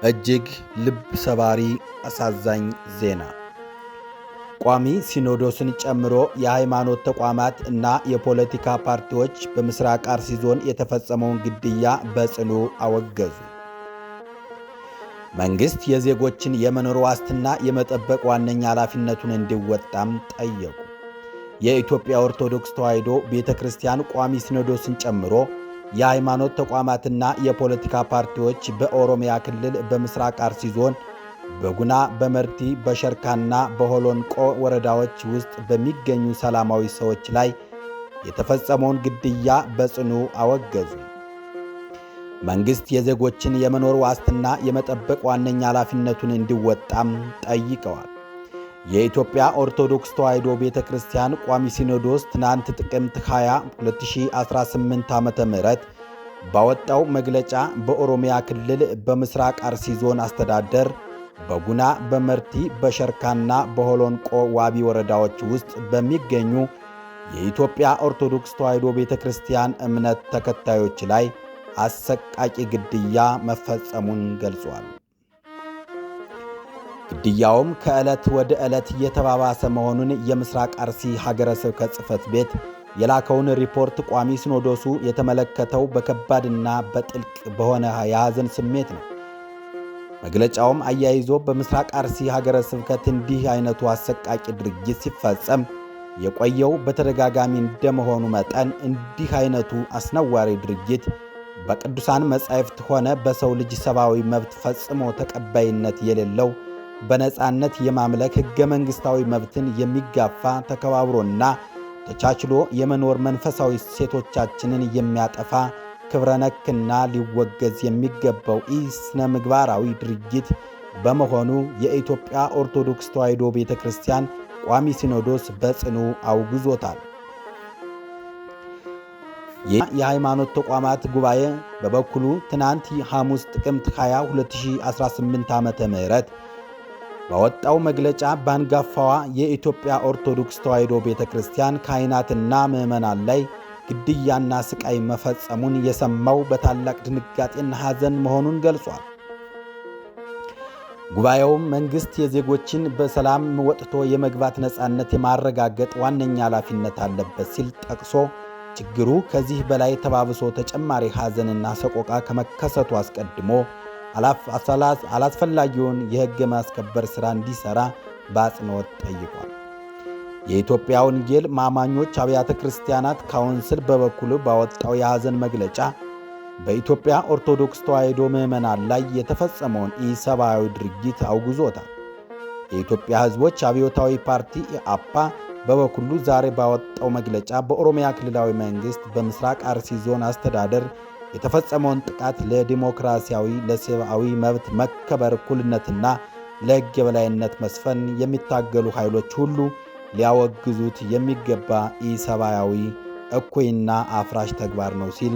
እጅግ ልብ ሰባሪ አሳዛኝ ዜና! ቋሚ ሲኖዶስን ጨምሮ የሃይማኖት ተቋማት እና የፖለቲካ ፓርቲዎች በምስራቅ አርሲ ዞን የተፈጸመውን ግድያ በጽኑ አወገዙ። መንግሥት የዜጎችን የመኖር ዋስትና የመጠበቅ ዋነኛ ኃላፊነቱን እንዲወጣም ጠየቁ። የኢትዮጵያ ኦርቶዶክስ ተዋሕዶ ቤተ ክርስቲያን ቋሚ ሲኖዶስን ጨምሮ የሃይማኖት ተቋማትና የፖለቲካ ፓርቲዎች በኦሮሚያ ክልል በምስራቅ አርሲ ዞን በጉና፣ በመርቲ፣ በሸርካና በሆሎንቆ ወረዳዎች ውስጥ በሚገኙ ሰላማዊ ሰዎች ላይ የተፈጸመውን ግድያ በጽኑ አወገዙ። መንግሥት የዜጎችን የመኖር ዋስትና የመጠበቅ ዋነኛ ኃላፊነቱን እንዲወጣም ጠይቀዋል። የኢትዮጵያ ኦርቶዶክስ ተዋሕዶ ቤተ ክርስቲያን ቋሚ ሲኖዶስ ትናንት ጥቅምት 20 2018 ዓ.ም ባወጣው መግለጫ በኦሮሚያ ክልል በምስራቅ አርሲ ዞን አስተዳደር በጉና፣ በመርቲ፣ በሸርካና በሆሎንቆ ዋቢ ወረዳዎች ውስጥ በሚገኙ የኢትዮጵያ ኦርቶዶክስ ተዋሕዶ ቤተ ክርስቲያን እምነት ተከታዮች ላይ አሰቃቂ ግድያ መፈጸሙን ገልጿል። ግድያውም ከዕለት ወደ ዕለት እየተባባሰ መሆኑን የምስራቅ አርሲ ሀገረ ስብከት ጽሕፈት ቤት የላከውን ሪፖርት ቋሚ ሲኖዶሱ የተመለከተው በከባድና በጥልቅ በሆነ የሐዘን ስሜት ነው። መግለጫውም አያይዞ በምስራቅ አርሲ ሀገረ ስብከት እንዲህ አይነቱ አሰቃቂ ድርጊት ሲፈጸም የቆየው በተደጋጋሚ እንደመሆኑ መጠን እንዲህ አይነቱ አስነዋሪ ድርጊት በቅዱሳን መጻሕፍት ሆነ በሰው ልጅ ሰብአዊ መብት ፈጽሞ ተቀባይነት የሌለው በነጻነት የማምለክ ሕገ መንግሥታዊ መብትን የሚጋፋ ተከባብሮና ተቻችሎ የመኖር መንፈሳዊ ሴቶቻችንን የሚያጠፋ ክብረነክና ሊወገዝ የሚገባው ኢስነ ምግባራዊ ድርጊት በመሆኑ የኢትዮጵያ ኦርቶዶክስ ተዋሕዶ ቤተ ክርስቲያን ቋሚ ሲኖዶስ በጽኑ አውግዞታል። የሃይማኖት ተቋማት ጉባኤ በበኩሉ ትናንት ሐሙስ ጥቅምት 20 2018 ዓ.ም ባወጣው መግለጫ በአንጋፋዋ የኢትዮጵያ ኦርቶዶክስ ተዋሕዶ ቤተ ክርስቲያን ካህናትና ምዕመናን ላይ ግድያና ስቃይ መፈጸሙን የሰማው በታላቅ ድንጋጤና ሐዘን መሆኑን ገልጿል። ጉባኤውም መንግሥት የዜጎችን በሰላም ወጥቶ የመግባት ነጻነት የማረጋገጥ ዋነኛ ኃላፊነት አለበት ሲል ጠቅሶ ችግሩ ከዚህ በላይ ተባብሶ ተጨማሪ ሐዘንና ሰቆቃ ከመከሰቱ አስቀድሞ አላስፈላጊውን የሕግ ማስከበር ሥራ እንዲሠራ በአጽንኦት ጠይቋል። የኢትዮጵያ ወንጌል አማኞች አብያተ ክርስቲያናት ካውንስል በበኩሉ ባወጣው የሐዘን መግለጫ በኢትዮጵያ ኦርቶዶክስ ተዋሕዶ ምዕመናን ላይ የተፈጸመውን ኢሰብአዊ ድርጊት አውግዞታል። የኢትዮጵያ ሕዝቦች አብዮታዊ ፓርቲ ኢአፓ በበኩሉ ዛሬ ባወጣው መግለጫ በኦሮሚያ ክልላዊ መንግሥት በምስራቅ አርሲ ዞን አስተዳደር የተፈጸመውን ጥቃት ለዲሞክራሲያዊ ለሰብአዊ መብት መከበር፣ እኩልነትና ለሕግ የበላይነት መስፈን የሚታገሉ ኃይሎች ሁሉ ሊያወግዙት የሚገባ ኢሰብአዊ እኩይና አፍራሽ ተግባር ነው ሲል